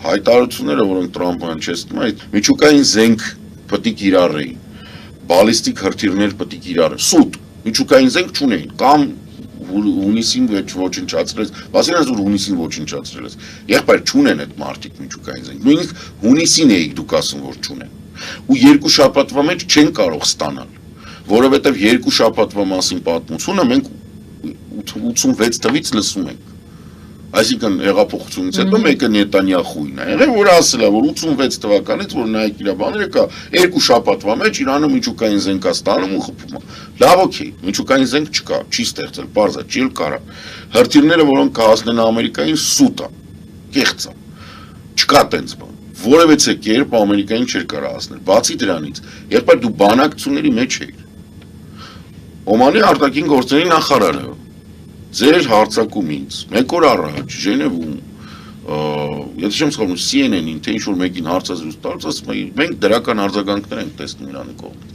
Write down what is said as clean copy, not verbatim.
հայտարարությունները, որոնք Տրամպը հնչեցնում է, միջուկային զենք պետք է կիրառեին, բալիստիկ հրթիռներ պետք է կիրառեն, սուտ, միջուկային զենք չունեին, կամ հունիսին ոչնչացրեց, բացի նրանց որ հունիսին ոչնչացրել ես, եղբայր չունեն այդ մարդիկ միջուկային զենք, նույնիսկ հունիսին էիք դուք ասում որ չունեն, ու երկու շաբաթվա մեջ չեն կարող ստանալ, որովհետև երկու շաբաթվա մասին պատմությունը մենք 86 թվից լսում ենք, այսինքն հեղափոխությունից հետո մեկը Նետանյախուին է եղել, որ ասել է, որ 86 թվականից, որ նայեք իր բաները կա, երկու շաբաթվա մեջ Իրանը միջուկային զենք է ստանում ու խփում է։ Լավ օքեյ, միջուկային զենք չկա, չի ստեղծել, պարզ է, չի էլ կարա։ Հրթիռները, որոնք կհասնեն Ամերիկային, սուտ է, կեղծ է, չկա տենց բան։ Որևէ կերպ Ամերիկային չէր կարող հասնել։ Բացի դրանից, երբ դու բանակցությունների մեջ էիր, Օմանի արտաքին գործերի նախարարը ձեր հարձակում ինձ, մեկ օր առաջ, Ժենևում, եթե չեմ սխալվում, CNN-ին, թե ինչ-որ մեկին հարցազրույց տալուց, ասում է, մենք դրական արձագանքներ ենք տեսնում Իրանի կողմից։